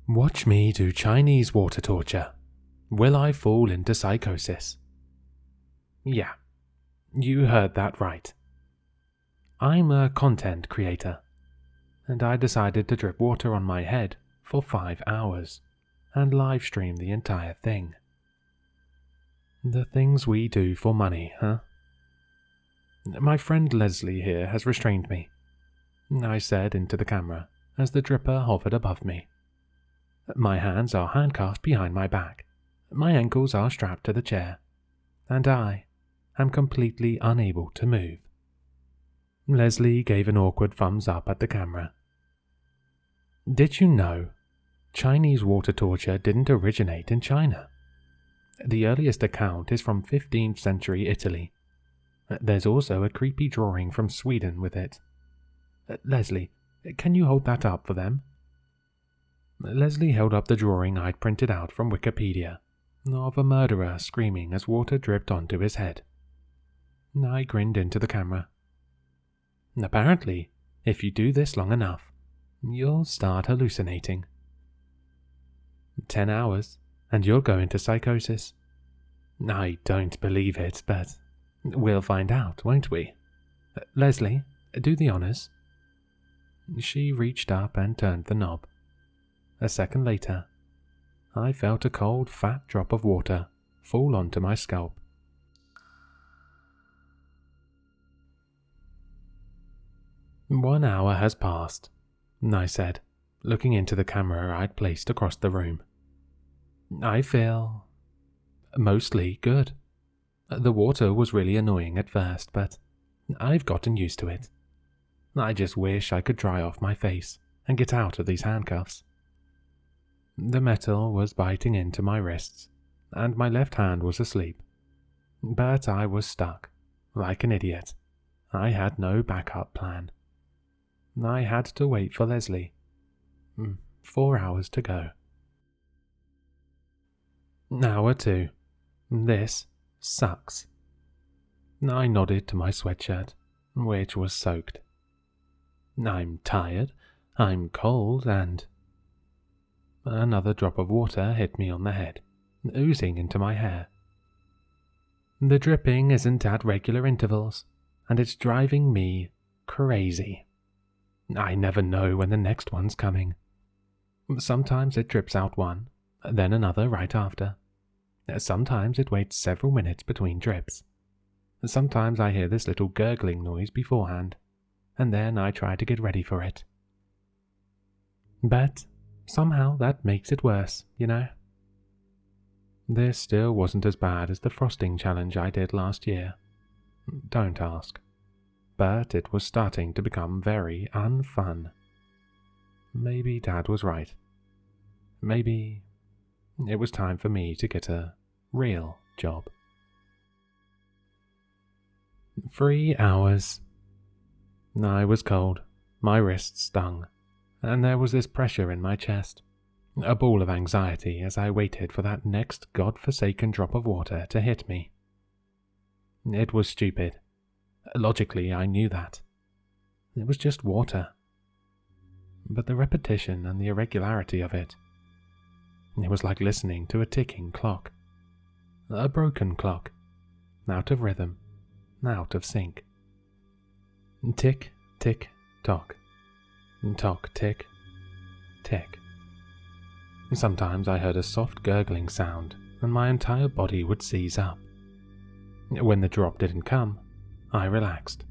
Watch me do Chinese water torture. Will I fall into psychosis? Yeah, you heard that right. I'm a content creator, and I decided to drip water on my head for 5 hours and live stream the entire thing. The things we do for money, huh? My friend Leslie here has restrained me, I said into the camera as the dripper hovered above me. My hands are handcuffed behind my back, my ankles are strapped to the chair, and I am completely unable to move. Leslie gave an awkward thumbs up at the camera. Did you know Chinese water torture didn't originate in China? The earliest account is from 15th century Italy. There's also a creepy drawing from Sweden with it. Leslie, can you hold that up for them? Leslie held up the drawing I'd printed out from Wikipedia, of a murderer screaming as water dripped onto his head. I grinned into the camera. Apparently, if you do this long enough, you'll start hallucinating. 10 hours, and you'll go into psychosis. I don't believe it, but we'll find out, won't we? Leslie, do the honors. She reached up and turned the knob. A second later, I felt a cold, fat drop of water fall onto my scalp. "1 hour has passed," I said, looking into the camera I'd placed across the room. "I feel mostly good. The water was really annoying at first, but I've gotten used to it. I just wish I could dry off my face and get out of these handcuffs." The metal was biting into my wrists, and my left hand was asleep. But I was stuck, like an idiot. I had no backup plan. I had to wait for Leslie. 4 hours to go. Hour 2. This sucks. I nodded to my sweatshirt, which was soaked. I'm tired, I'm cold, and... Another drop of water hit me on the head, oozing into my hair. The dripping isn't at regular intervals, and it's driving me crazy. I never know when the next one's coming. Sometimes it drips out one, then another right after. Sometimes it waits several minutes between drips. Sometimes I hear this little gurgling noise beforehand, and then I try to get ready for it. But somehow that makes it worse, you know? This still wasn't as bad as the frosting challenge I did last year. Don't ask. But it was starting to become very unfun. Maybe Dad was right. Maybe it was time for me to get a real job. 3 hours. I was cold, my wrists stung, and there was this pressure in my chest, a ball of anxiety as I waited for that next god-forsaken drop of water to hit me. It was stupid. Logically, I knew that. It was just water. But the repetition and the irregularity of it was like listening to a ticking clock. A broken clock, out of rhythm, out of sync. Tick, tick, tock. Tock, tick, tick. Sometimes I heard a soft gurgling sound and my entire body would seize up. When the drop didn't come, I relaxed,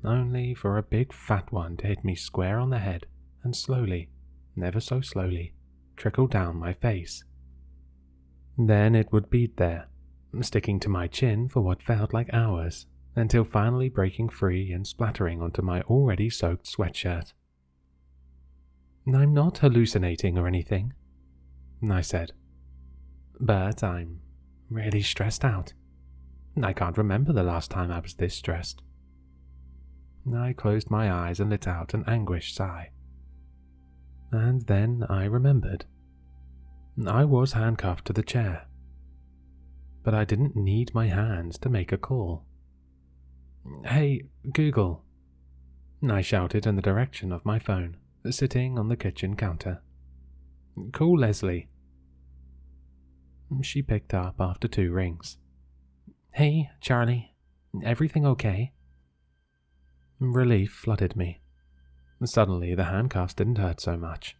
only for a big fat one to hit me square on the head and slowly, never so slowly, trickle down my face. Then it would beat there, sticking to my chin for what felt like hours, until finally breaking free and splattering onto my already soaked sweatshirt. "I'm not hallucinating or anything," I said, "but I'm really stressed out. I can't remember the last time I was this stressed." I closed my eyes and let out an anguished sigh. And then I remembered. I was handcuffed to the chair, but I didn't need my hands to make a call. "Hey, Google," I shouted in the direction of my phone, sitting on the kitchen counter. Call Leslie." She picked up after 2 rings. "Hey, Charlie. Everything okay?" Relief flooded me. Suddenly, the handcuffs didn't hurt so much.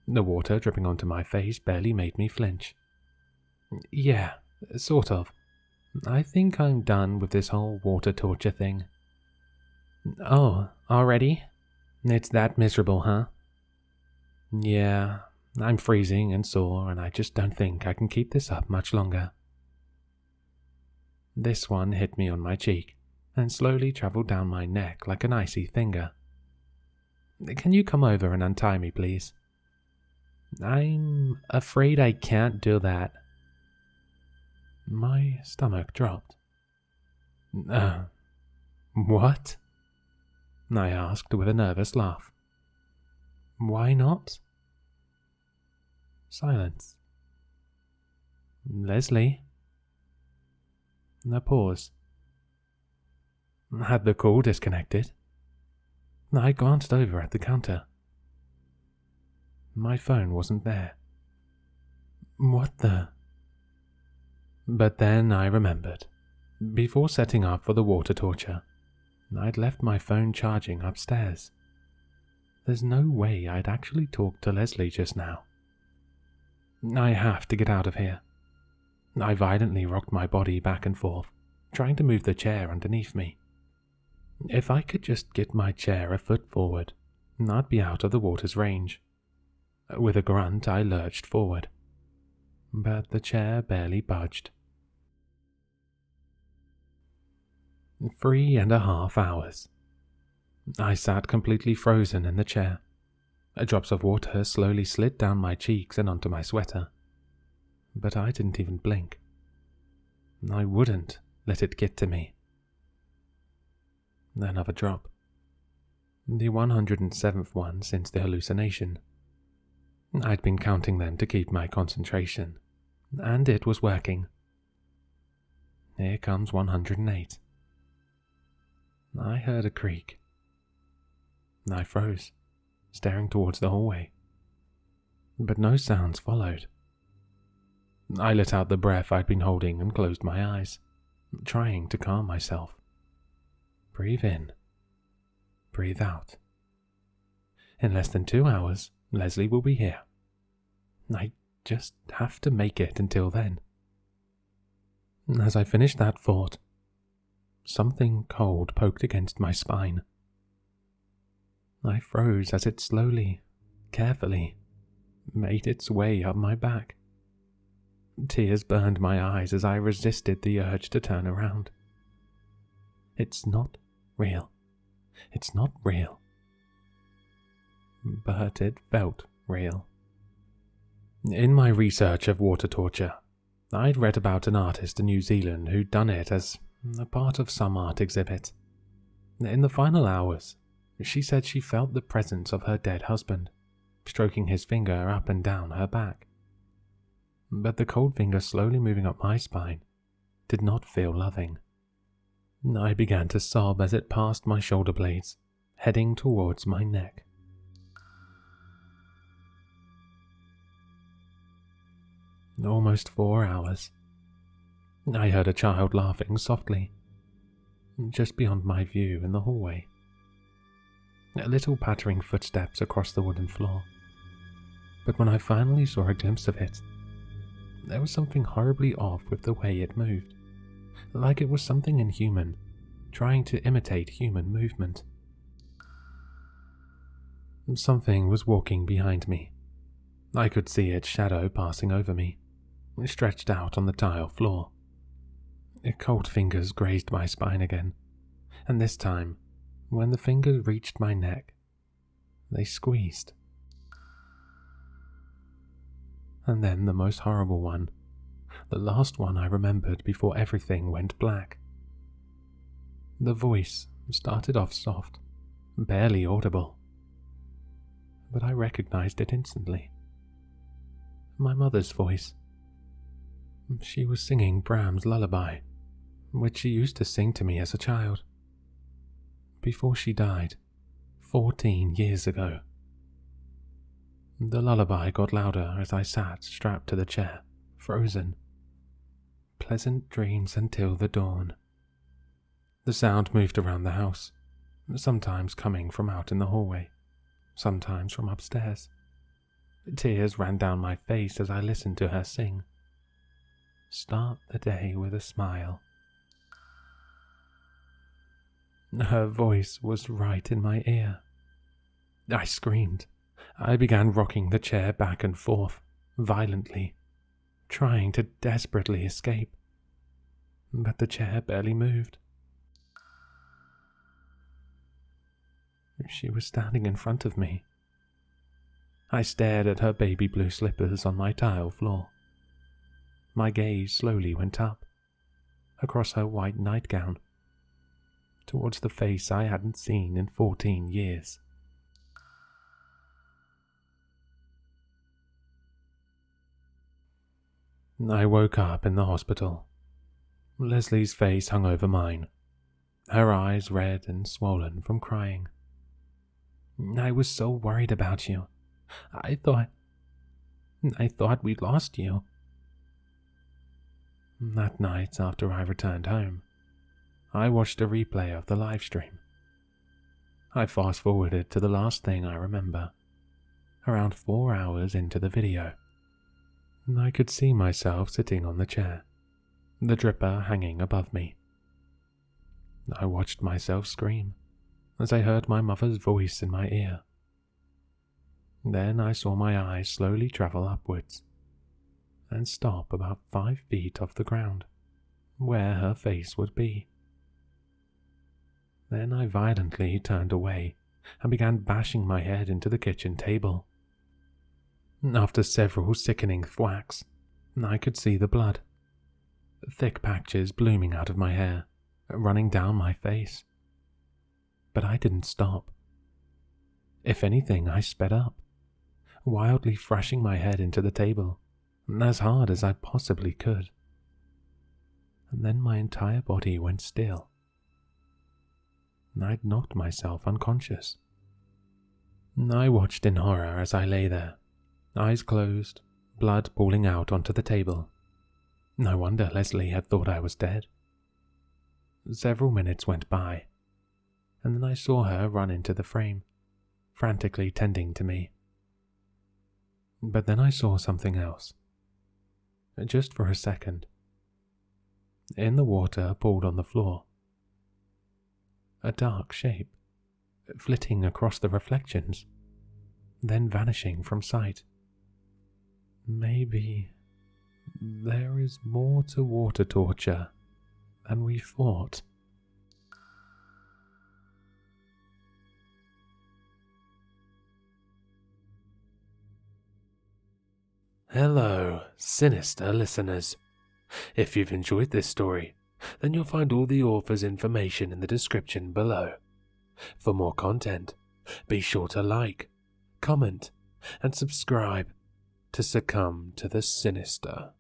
The water dripping onto my face barely made me flinch. "Yeah, sort of. I think I'm done with this whole water torture thing." "Oh, already? It's that miserable, huh?" "Yeah, I'm freezing and sore, and I just don't think I can keep this up much longer." This one hit me on my cheek and slowly traveled down my neck like an icy finger. "Can you come over and untie me, please?" "I'm afraid I can't do that." My stomach dropped. What?" I asked with a nervous laugh. "Why not?" Silence. "Leslie?" A pause. Had the call disconnected? I glanced over at the counter. My phone wasn't there. What the? But then I remembered. Before setting up for the water torture, I'd left my phone charging upstairs. There's no way I'd actually talked to Leslie just now. I have to get out of here. I violently rocked my body back and forth, trying to move the chair underneath me. If I could just get my chair a foot forward, I'd be out of the water's range. With a grunt, I lurched forward, but the chair barely budged. 3.5 hours. I sat completely frozen in the chair. Drops of water slowly slid down my cheeks and onto my sweater, but I didn't even blink. I wouldn't let it get to me. Another drop. The 107th one since the hallucination. I'd been counting them to keep my concentration, and it was working. Here comes 108. I heard a creak. I froze, staring towards the hallway. But no sounds followed. I let out the breath I'd been holding and closed my eyes, trying to calm myself. Breathe in. Breathe out. In less than 2 hours, Leslie will be here. I just have to make it until then. As I finished that thought, something cold poked against my spine. I froze as it slowly, carefully, made its way up my back. Tears burned my eyes as I resisted the urge to turn around. It's not real. It's not real. But it felt real. In my research of water torture, I'd read about an artist in New Zealand who'd done it as a part of some art exhibit. In the final hours, she said she felt the presence of her dead husband, stroking his finger up and down her back. But the cold finger slowly moving up my spine did not feel loving. I began to sob as it passed my shoulder blades, heading towards my neck. Almost 4 hours. I heard a child laughing softly, just beyond my view in the hallway. Little pattering footsteps across the wooden floor. But when I finally saw a glimpse of it, there was something horribly off with the way it moved, like it was something inhuman, trying to imitate human movement. Something was walking behind me. I could see its shadow passing over me, stretched out on the tile floor. Cold fingers grazed my spine again, and this time, when the fingers reached my neck, they squeezed. And then the most horrible one, the last one I remembered before everything went black. The voice started off soft, barely audible, but I recognized it instantly. My mother's voice. She was singing Bram's lullaby, which she used to sing to me as a child, before she died 14 years ago. The lullaby got louder as I sat strapped to the chair, frozen. Pleasant dreams until the dawn. The sound moved around the house, sometimes coming from out in the hallway, sometimes from upstairs. Tears ran down my face as I listened to her sing. Start the day with a smile. Her voice was right in my ear. I screamed. I began rocking the chair back and forth, violently, trying to desperately escape. But the chair barely moved. She was standing in front of me. I stared at her baby blue slippers on my tile floor. My gaze slowly went up, across her white nightgown, towards the face I hadn't seen in 14 years. I woke up in the hospital. Leslie's face hung over mine, her eyes red and swollen from crying. I was so worried about you. I thought we lost you. That night after I returned home, I watched a replay of the live stream. I fast-forwarded to the last thing I remember, around 4 hours into the video. I could see myself sitting on the chair, the dripper hanging above me. I watched myself scream as I heard my mother's voice in my ear. Then I saw my eyes slowly travel upwards and stop about 5 feet off the ground, where her face would be. Then I violently turned away and began bashing my head into the kitchen table. After several sickening thwacks, I could see the blood, thick patches blooming out of my hair, running down my face. But I didn't stop. If anything, I sped up, wildly thrashing my head into the table, as hard as I possibly could. And then my entire body went still. I'd knocked myself unconscious. I watched in horror as I lay there, eyes closed, blood pooling out onto the table. No wonder Leslie had thought I was dead. Several minutes went by, and then I saw her run into the frame, frantically tending to me. But then I saw something else. Just for a second. In the water pooled on the floor, a dark shape, flitting across the reflections, then vanishing from sight. Maybe there is more to water torture than we thought. Hello, sinister listeners. If you've enjoyed this story, then you'll find all the author's information in the description below. For more content, be sure to like, comment, and subscribe to succumb to the sinister.